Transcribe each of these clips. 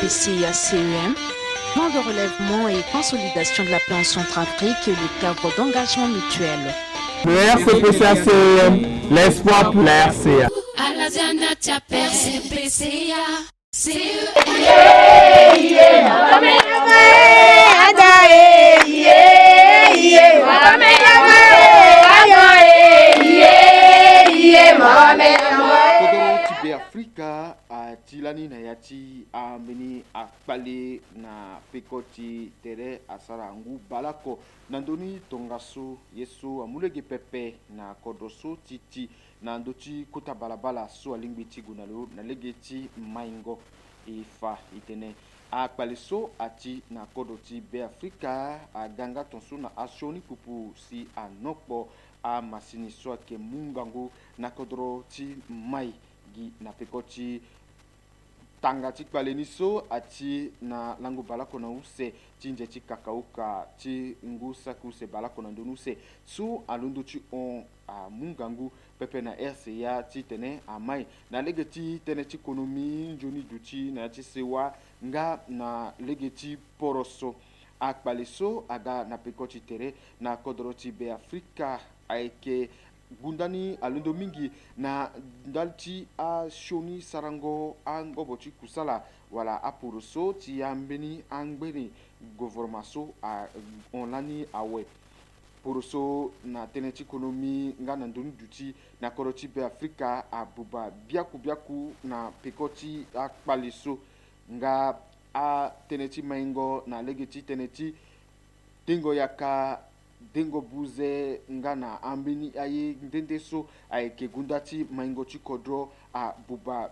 RCPC-CEM, plan de relèvement et consolidation de la paix en Centrafrique et le cadre d'engagement mutuel. Le RCPC-CEM, l'espoir pour la RCA. Afrika tilani na yati ameni akpale na pekoti tere asara ngu balako nandoni tongaso yeso amulege pepe na kodoso titi na ndoti kuta balabala so alingbiti gunalo na legeti maingo ifa itene akpale so ati na kodoti be Afrika aganga tonso na asioni pupu si anokpo a masini so ke mungango na kodro ti mai gi na pekoti tanga ti kpaleni so ati na lango balako na use tinje ti kakauka ti ngu saku se balako na ndonu se su alundo ti on a mungangu pepe na RCA ti tene amai na legeti tene ti ekonomi njoni duti na ti sewa nga na legeti poroso akpale so aga na pekoti tere na kodro ti be Afrika aike gundani alundo mingi na ndalti a shoni sarango angoboti kusala wala apuruso ti ambeni angbeni govormaso a onlani awe puruso na teneti ekonomi nga na ndoni duti na koroti be Afrika abuba biaku na pekoti akpaliso nga a teneti maingo na legeti teneti tengo yaka dengo buze ngana ambini aye ndende so aike gundati maingo chikodro a buba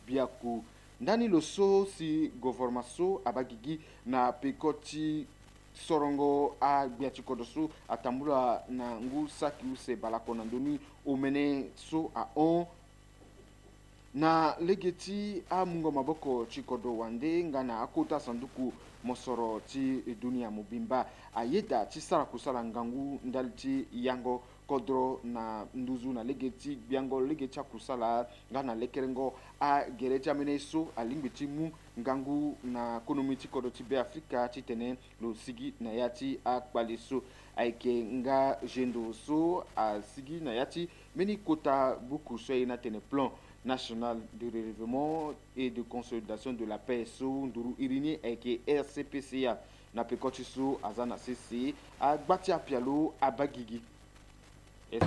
biaku ndani loso si govormaso abagigi na pekoti sorongo a biachikodoso atambula na ngu saki use balako na ndoni omene so a on na legeti a mungo maboko chikodo wande ngana akota sanduku mosoro ti dunia mubimba ayeda ti sara kusala ngangu ndalti yango kodro na nduzu na legeti biango legeti akusala ngana lekerengo a gereti amene so alingbiti mu ngangu na konomiti kodo ti be Afrika ti tene lo sigi na yati akpaliso aike nga jendo so a sigi na yati meni kota buku so na tene plan national de relèvement et de consolidation de la paix so nduru irini eke RCPCA na pekoti so azana CC a gbati apialo abagigi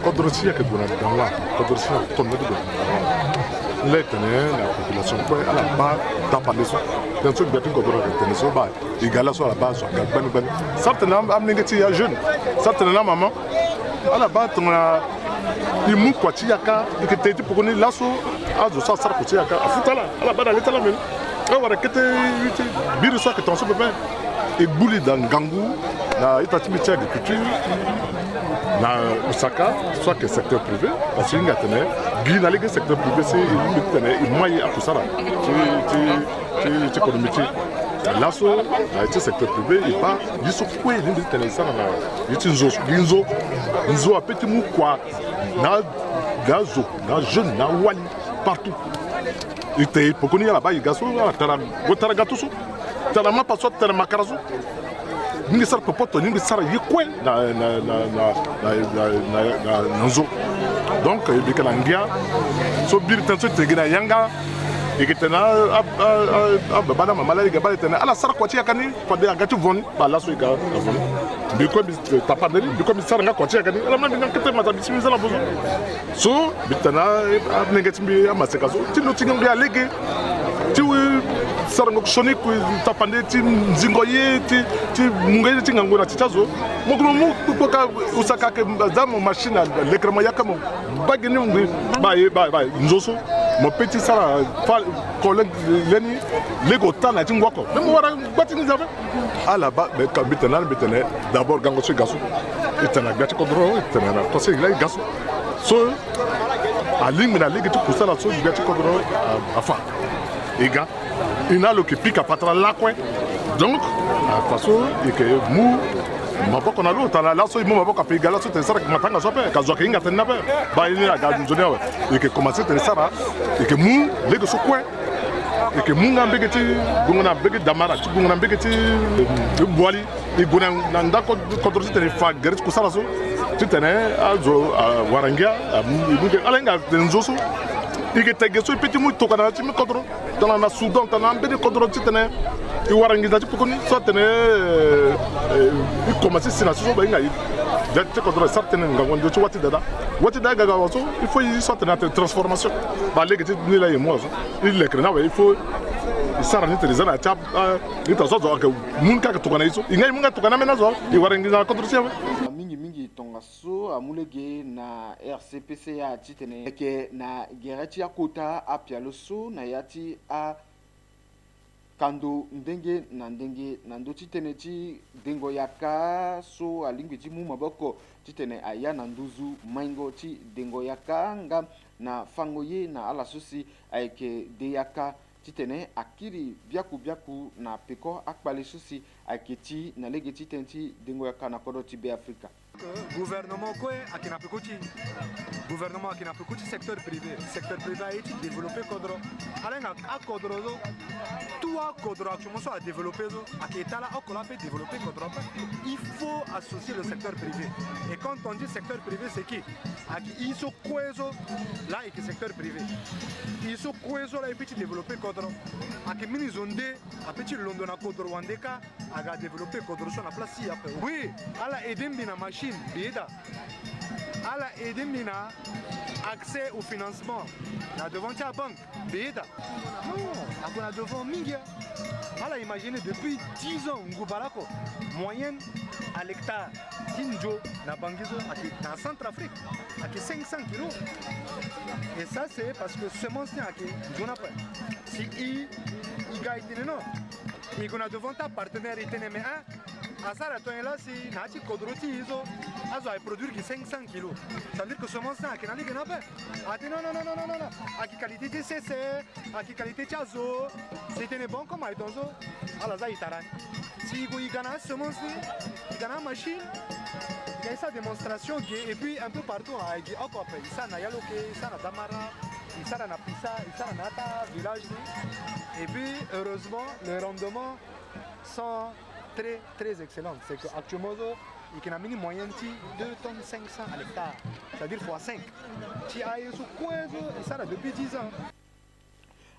Kodrosia que dona dans Kodrosia tombe de letene la population quoi à la base dans pas les dans ce que tu comprends que so ba igala so à la base so ben certainement am ningati ya jeune certainement maman à la base on a imu kwati yaka ikete pokoni laso azo sa sar kwati yaka afutala à la base letala men wala kete biru so que ton so bébé et bouli dans Gangou na itatimi tia agriculture na Lusaka soit que secteur privé parce que ngatene gina le secteur privé c'est il moyen à tout ça là tu économique là so na secteur privé il pas il so quoi il tene ça na il nzo a petit mou quoi na gazo na jeune na wali partout il était pour qu'on y là-bas il gazo tara gato so tara ma pas so tara makarazo ningi sar popoto ningi sar yikwe na nzo donc il que langia so bir tanso tegina yanga ikitena bana mamala igabale tena ala sar kwati yakani pade agati von bala so iga von biko bi tapaderi biko bi sar nga kwati yakani ala mna nga kete mata bisimiza la bozo so bitana negati bi amaseka so tino tinga lege ti sarango kushoni ku tapande ti nzingoye ti mungaye ti ngangona titazo mokolo mu kutoka usaka ke damo machine lekrama yakamo bagini ngi ba nzoso mon petit sara collègue leni lego tana ti ngwako même wara batini zabe ala ba be kabitana d'abord gango so gaso itana gati kodro itana na to se ila gaso so aling na legi ti kusala so gati kodro afa ega ina lo ki pika patra la kwe donc façon et que mou maboko na lo tala la so imu maboko pe gala so te sara matanga so pe ka zo ke inga tena pe ba ini aga nzonia et que commencer te sara et que mou lego so kwe et que munga begeti gungana begi damara ci gungana begeti boali e guna nanda ko contrôle tene fa garit ko sala so ci tene azo warangia munga alenga tenzoso e que tege so petit mu to kana ci mi contrôle dans la Soudan tana bedi contrôle ci tene e warangia ci pokoni so tene e commencer sina so ba ngai te contrôle certaines ngango ci wati dada gaga waso il faut y sortir une transformation ba legeti ni la yemo so il le crena il faut sara ni teleza na chap ni tazo zo ka mun ka to kana iso ingai mun ka to kana menazo i warangi na contrôle mingi tonga so amulege na RCPCA titene ke na gerati ya kota apia loso na yati a kando ndenge na ndo titene ti dengo yaka so alingwi ti mu maboko titene aya na nduzu maingo ti dengo yaka nga na fango ye na ala sosi ayeke de yaka titene akiri biaku na peko akpale sosi ayeke ti na lege titene ti dengo yaka na kodo ti be Afrika. Gouvernement quoi à Kinapekoti gouvernement à Kinapekoti secteur privé a été développé Kodro alenga a Kodro tout a Kodro actuellement soit développé à Ketala a peut développer Kodro il faut associer le secteur privé et quand on dit secteur privé c'est qui à qui ils sont coeso là et que secteur privé ils sont coeso là et puis développer Kodro à qui mini zone à petit London à Kodro Wandeka à développer Kodro sur la place après oui à la aider na machine Bida. À la aider mina accès au financement. La devant la banque. Bida. Non, on a devant Mingia. Alors imaginez depuis 10 ans, Ngoubalako, moyenne à l'hectare. Tinjo, na Bangizo, en Centrafrique, à 500 kilos. Et ça, c'est parce que semence n'est à qui si il gagne, non. Et qu'on a devant ta partenaire, il tenait à ça, là, c'est Nati Kodroti, ils ont produire 500 kilos. Ça veut dire que semence n'est à qui n'a pas. Ah, non. À qui qualité de CC, à qui qualité de Chazo, c'était bon comme Aïtonzo. Alors, ça, il t'a si il gagne la semence, il gagne la machine. Il y a sa démonstration et puis un peu partout il dit oh quoi ça na Yaloke, ça na Damara, ça na Pisa, ça na Nata village et puis heureusement les rendements sont très excellents. C'est qu'actuellement il y a un mini moyen de 2 tonnes 500 à l'hectare, c'est-à-dire x5. Tu as eu sous quoi ça depuis 10 ans.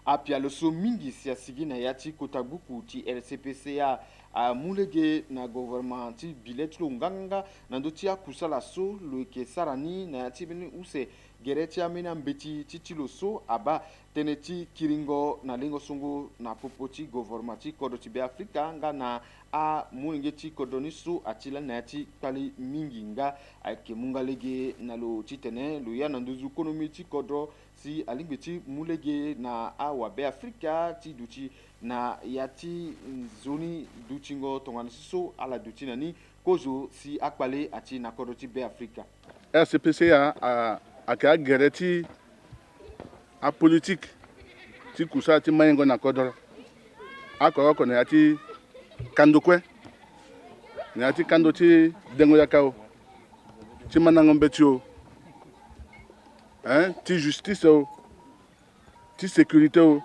Apia le so mingi sia sigi na yati kotabuku ti RCPCA a mulege na gouvernement ti bilet lo nganga na ndo ti akusala so lo ke sarani na yati beni use gereti amena mbeti ti lo so aba teneti kiringo na lingo sungu na popoti gouvernement ti kodo ti be Afrika nga na a mulege ti kodoni so atila na yati pali mingi nga ake mungalege na lo titene lo ya na nduzu economy ti kodo si alingeti mulege na awa be Afrika ti duti na yati zoni dutingo tongana so ala duti nani kozo si akpale ati na kodoti be Afrika. RCPCA a ka gereti a politique ti kusa ti mayengo na kodoro akoro na yati kandokwe na yati kando ti dengo yakao ti manango betio ti justice o ti sécurité o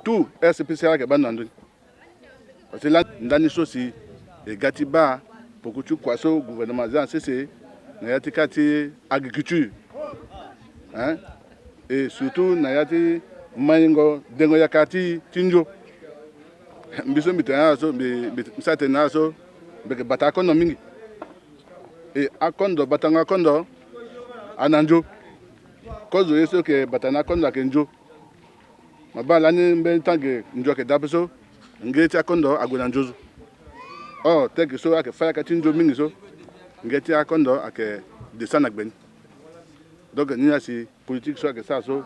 tout RCPCA ke banando parce que là ndani so si e gatiba pour que tu kwaso gouvernement za c'est na yati kati agriculture et surtout na yati mayengo dengo yakati tinjo mbiso mitana so misate na so be batako no mingi et akondo batanga kondo ananjo kozo yeso ke batana kondo kenjo mabala ni mbe tange njo ke dapeso ngeti akondo agona njozo oh teke so ake faya ka tinjo mingi so ngeti akondo ake desana gben donc ni asi politique so ake sa so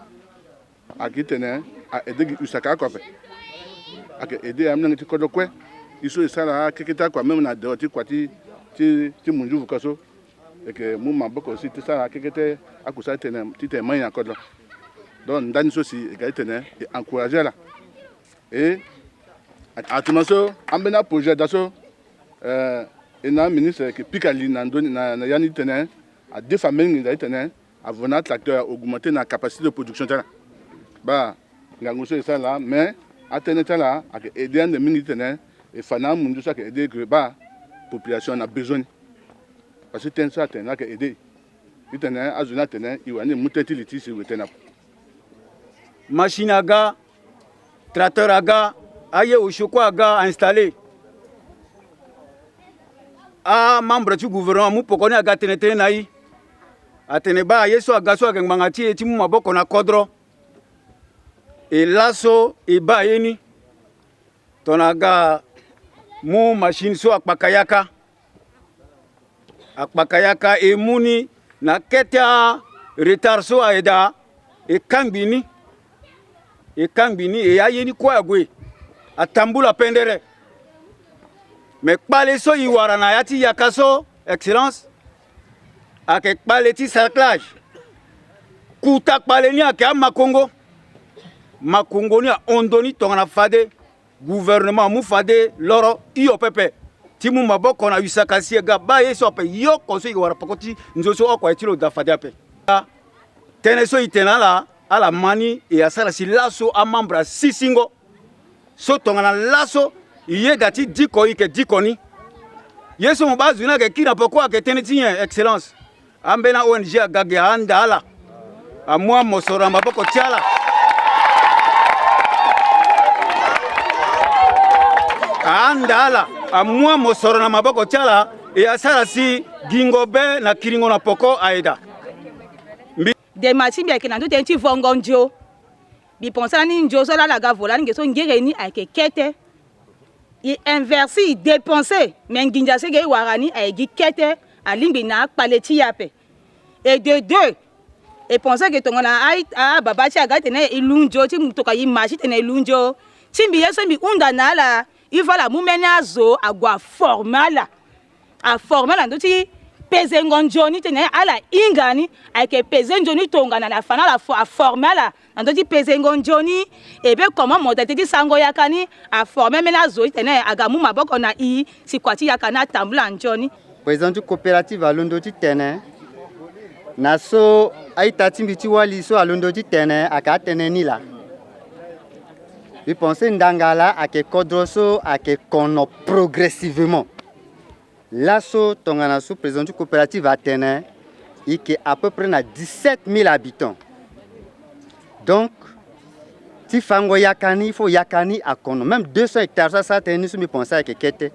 akitene a edegi usaka kope ake ede amna ngeti kodo kwe iso isala kekita kwa même na doti kwati ti munju vukaso et que mon maboko aussi tout ça kekete akusa tene tite manya kodo donc ndani so si egalitene et encourager là et atumaso ambena projet daso ena ministre que pikali na ndoni na yani tene a deux familles ngi tene avona tracteur augmenter na capacité de production tala ba ngango so ça là mais atene tala ak aider de mingi tene et fana mundu ça que aider que ba population a besoin parce que ten ça tene ak aider itene azuna tene iwani mutetiliti si wetena machine aga tracteur aga aye oshoko aga installé a membre du gouvernement mu pokoni aga tene nayi atene ba yeso aga so aga ngangati eti mu maboko na kodro e laso e ba yeni tonaga mu machine so akpakayaka e muni na keta retard so aida e kambini e ayeni kwa gwe atambula pendere me kpale so yiwara na yati yakaso excellence ake kpale ti cerclage kuta kpale ni ake makongo ni ondoni tongana fade gouvernement mu fade loro iyo pepe ti mu maboko na wisakasi ga ba yeso pe yo konso yiwara pokoti nzoso okwa etilo da fade ape tene so itenala ala mani e asala si laso a membre sisingo so tongana laso iye gati diko ike dikoni yeso mbazu na ke kina pokwa ke tene tien excellence ambena ONG agage anda ala amwa mosora maboko tiala anda ala amwa mosora na maboko tiala e asala si gingobe na kiringo na poko aida de machine bien que na tout enti vongonjo bi pensa ni njo so la ga vola ni so ngere ni ake kete i inverser i dépenser mais nginja se ge warani ay gi kete alimbi na paleti yape et de deux et penser que tongona ay baba cha ga tene ilunjo ti mutoka yi machine tene ilunjo timbi yeso mi unda na la il va la mumena zo agwa formala a formala ndoti peze ngonjoni tene ala ingani ake peze njoni tongana na fana la a formala ndoti peze ngonjoni ebe comment modalité sango yakani a former mena zo tene agamu maboko na i sikwati yakana tambula njoni président du coopérative a londoti tene naso aitati mbiti wali so alondoti tene aka tene ni la vi pensez ndangala ake kodroso ake kono progressivement L'asso Tonganasu, président du coopérative Athénée, il est à peu près 17 000 habitants. Donc, si Fango Yakani, il faut Yakani à Kono. Même 200 hectares, ça a été pensé à Kekete.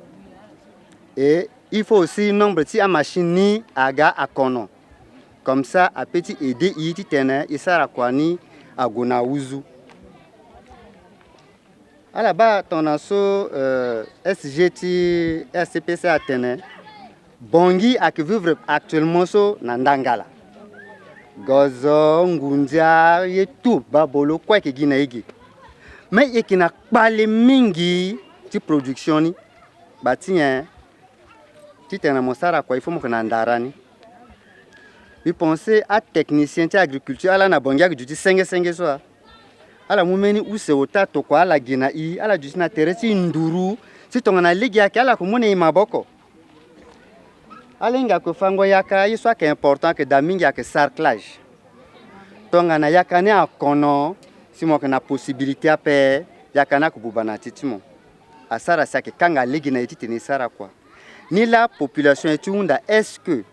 Et il faut aussi un nombre de machines à Kono. Comme ça, à petit aider, il y a des Sarakwani à Gonaouzu. À la base, ton asso SGT, SCPC Athénée, Bongi a que vivre actuellement sur Nandangala. Gozo, Ngundia, et tout, Babolo, quoi que Guinéigi. Mais il y a pas les mingi de production, bâtiment, tu t'es un monstre à quoi il faut que Nandarani. Vous pensez à technicien de l'agriculture, à la Bongi, qui dit 5 soirs. Ala mumeni use otato kwa ala gina I ala jusina teresi nduru si tongana ligi yake ala kumune imaboko ala inga kufango yaka yiswa ke important que damingi yake cerclage tongana yaka ne akono si mo kana possibilité ape yaka na kububana titimo asara sake kanga ligi na ititi ni sara kwa ni la population etunda est-ce que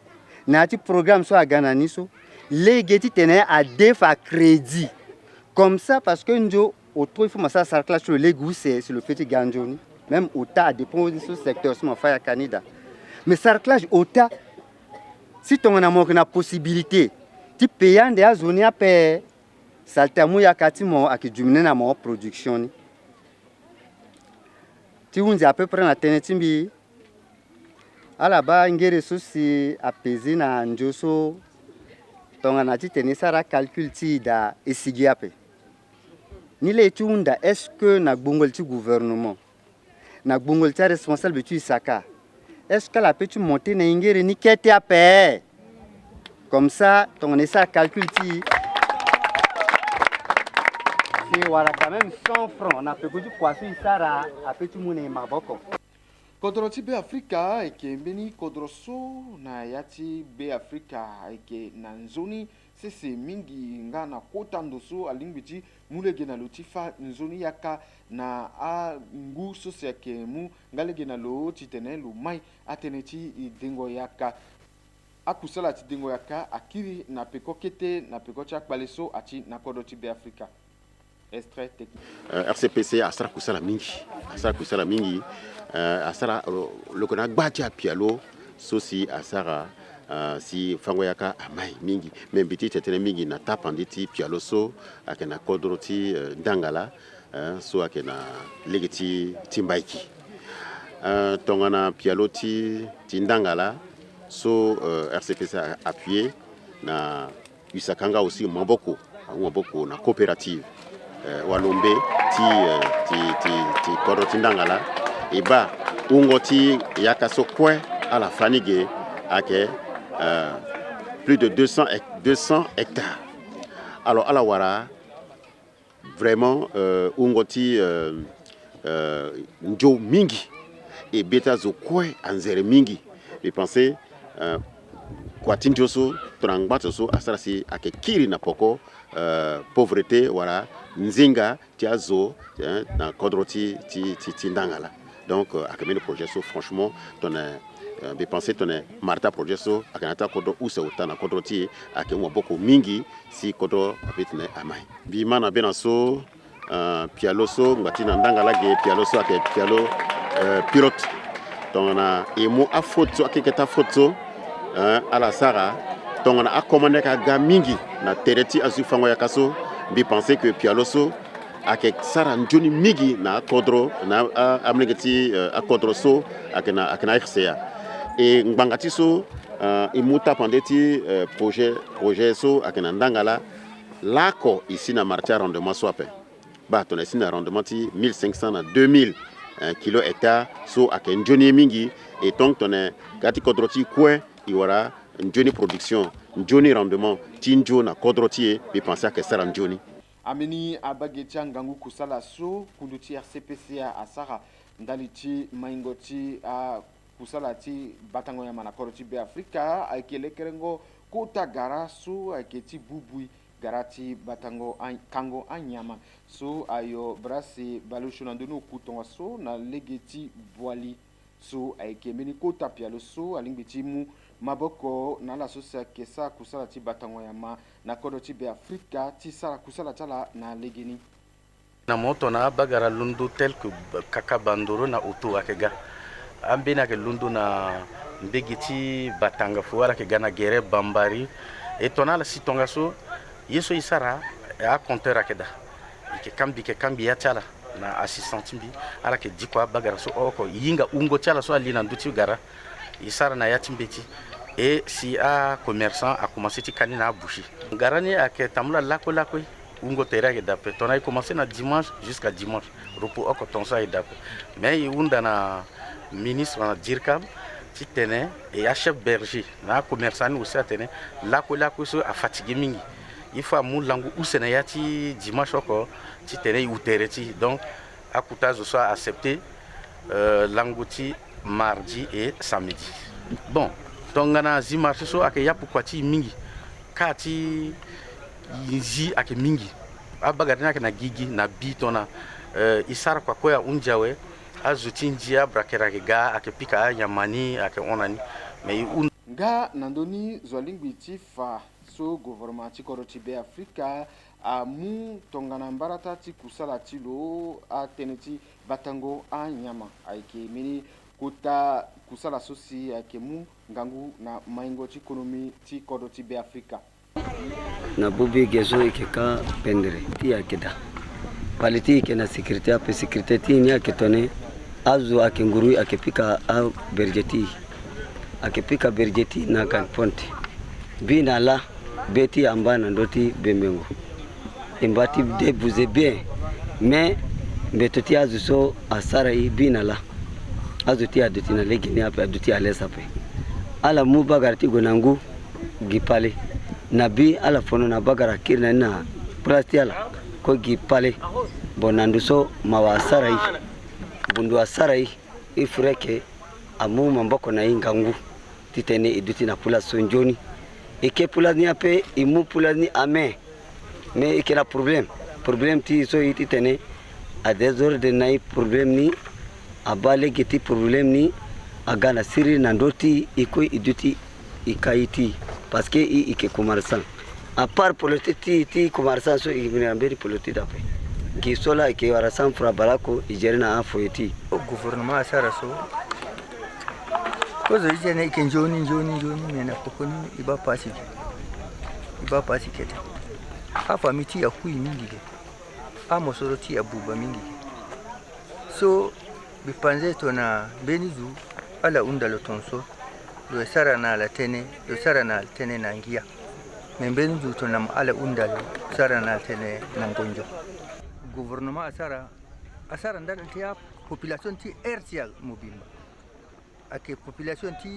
na ti programme so agana niso ligi titene a defa crédit. Comme ça, parce que nous, il faut que ça cerclage sur les goûts, c'est le petit ganjoni. Même au tas, dépend de ce secteur, c'est mon frère Canada. Mais cerclage au tas, si tu as une possibilité, tu payes un des zones à payer, ça te mouille à Katimo à qui diminue la production. Tu as à peu près la Ténétimbi. À la base, il y a des ressources à peser dans un josso. Donc, on a dit que ça a calculé da esigiape. Ni les tunda est-ce que na bungolti gouvernement na bungolti responsable tu saka est-ce que la peut monter na ingere ni kete ape comme ça ton ça calculti c'est voilà quand même 100 francs on a peu du poisson sara a petit mune maboko Kodroti be Afrika eke mbeni kodroso na yati be Afrika eke na nzoni sese mingi nga na kota ndoso alingbichi mulege na lotifa nzoni yaka na a ngu sose yake mu ngalege na lo titene lu mai ateneti dengo yaka akusala ti dengo yaka akiri na peko kete na peko cha kpaleso ati na kodroti be Afrika. RCPC asara kusala mingi asara lokona gbaja pialo sosi asara si fango yaka amai mingi membiti tetene mingi na tapanditi pialo so akena kodroti ndangala so akena legiti timbaiki tongana pialo ti ndangala so RCPC a appuyé na usakanga aussi maboko na coopérative walombe ti kodroti ndangala eba ungoti yakaso kwe ala fanige ake plus de 200 hectares. Alors ala wara vraiment ungoti njo mingi et beta zo kwe anzere mingi. Je pensais kwa tinjoso trangbato so asarasi ake kiri na poko pauvreté wala nzinga tiazo na kodroti ti ndangala. Donc akamene projet so franchement je pensais tonne Marta projet so akanata kodro usa utana kodroti akemwa boko mingi si kodro apitne amai. Bimana benaso pialo so ngatina ndangala ge pialo so ake pialo pilote. Donc na emo a photo akeketa photo ala sara donc na akomane ka ga mingi na tereti azufango yakaso bi penser que pialoso ake sara njoni mingi na kodro na amlegeti akodro so akena RCA et ngbangati so imuta pandeti projet so akena ndangala lako ici na marcha rendement swape ba ton ici na rendement ti 1500 na 2000 kilo hectare so ake njoni mingi et donc ton gati kodroti kwe iwara njoni production njoni rendement tinjo na kodrotie bi penser que sara njoni ameni abagetia ngangu kusala so kunduti RCPC asara ndaliti maingoti a kusala ti batango ya mana kodroti be Afrika akele kerengo kota garasu aketi bubui garati batango kango anyama so ayo brasi balushuna ndonu kutonga so na legeti boali so aikemeni kota pialo so alingiti mu maboko na la sosia kesa kusala ti batango ya ma na kodroti be Afrika ti sara kusala tala na legeni na moto na bagara lundu tel que kaka bandoro na auto akega ambena ke lundu na mbegiti batanga fuara ke gana gere bambari etona la sitonga so yeso isara a compteur akeda ke kambi ya tala na assistant mbi ala ke dikwa bagara so oko yinga ungo tala so alina nduti gara isara na yatimbeti et si a commerçant a commencé à caniner à boucher. Garani a que tamula lako ungo tera ke dape. On a commencé na dimanche jusqu'à dimanche. Repos au coton ça et dape. Mais il y a un ministre na dirkab qui tenait et a chef berger na commerçant aussi a tenait lako so a fatigué mingi. Il faut mou langu ou senayati dimanche encore qui tenait ou tereti. Donc a coutaz soit accepté langouti mardi et samedi. Bon. Tongana zi marché so ake yapu kwati mingi kati yinzi ake mingi abagadina ake na gigi na bitona isara kwa koya unjawe azuti njia brakera ke ga ake pika yamani ake onani mais nga nandoni zwalingwiti fa so gouvernement ti kodroti be Afrika amu tongana mbarata ti kusala ti lo a teneti batango a nyama aike mini kota kusala sosi akemu ngangu na maingo ti ekonomi ti kodroti be Afrika na bobi gezo ikeka pendere ti akeda paliti ke na sécurité ape sécurité ti ni aketone azu akenguru akepika a berjeti na kan ponte bina la beti ambana ndoti bemengo imbati de buze bien mais betoti azu so asarai bina la azuti aduti na legini ape aduti alesa pe ala mu bagarti gonangu gipale nabi ala fono na bagara kirna na prastiala ko gipale bonandu so mawa sarai bundu asarai ifureke amu mamboko na ingangu titene iduti na pula sonjoni eke pula ni ape imu pula ni ame mais eke na problème ti so iti tene a désordre na problème ni abale geti problème ni agana siri na ndoti iko iduti ikaiti parce que ike commerçant à part politique ti commerçant so ibinamberi politique d'après qui sola ike warasan fra balako ijerina afoiti gouvernement asara so kozo ijene ike njoni mena kokoni iba pasi kete afa miti ya kui mingi ke amo soroti ya buba mingi so bipanze tona benizu ala undalo tonso do sara na la tene na ngia membenizu tona ala undalo sara na tene na ngonjo gouvernement asara ndal tia population ti ertial mobimba ake population ti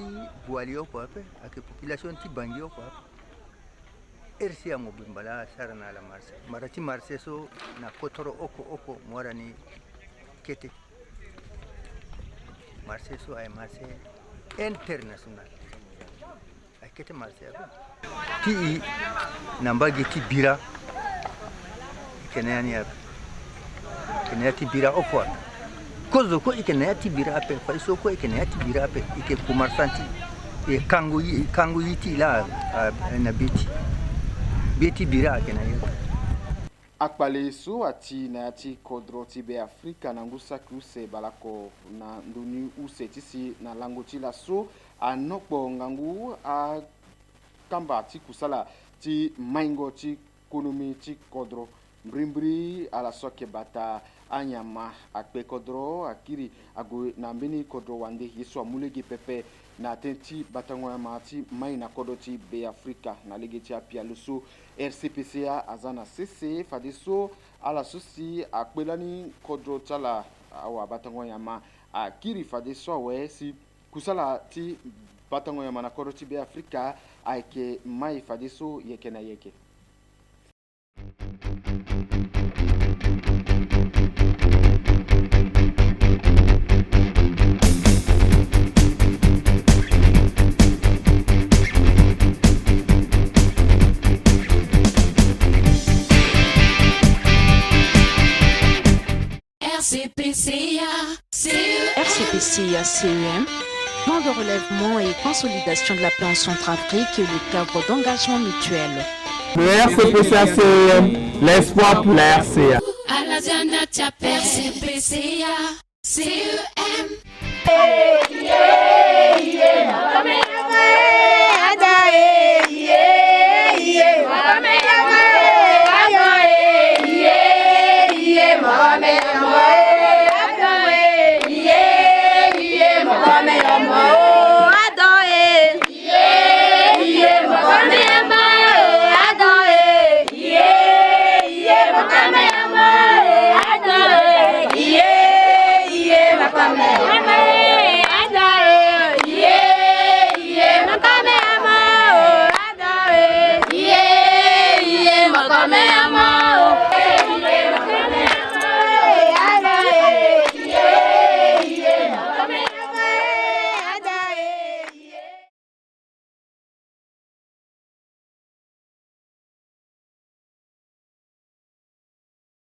boalio ko ape ake population ti bangio ko ersia mobimba la sara na la marati marse so na kotoro oko morani kete marse so ay marse international ay kete marse ti namba geti bira kenani ti bira oko kozo ko ikenati bira ape faiso ko ikenati bira ape ike kumarsanti e kangu yiti la na beti bira kenayo akpale so ati na ati kodro ti be Afrika na ngusa kuse balako na nduni use tisi na lango ti la so anokpo ngangu a kamba ti kusala ti maingo ti konomi ti kodro mbrimbri ala soke bata anyama akpe kodro akiri ago na mbini kodro wande yeso amulege pepe na tenti batango mati mai na kodo ti be Afrika na legeti apia luso RCPCA azana CC fadiso ala susi akpelani kodro tala awa batango yama akiri fadiso we si kusala ti batango yama na kodo ti be Afrika aike mai fadiso yeke na yeke. RCPCA CEM, plan de relèvement et consolidation de la paix en Centrafrique et le cadre d'engagement mutuel. Le RCPCA CEM, l'espoir pour la RCA. RCPCA CEM. Come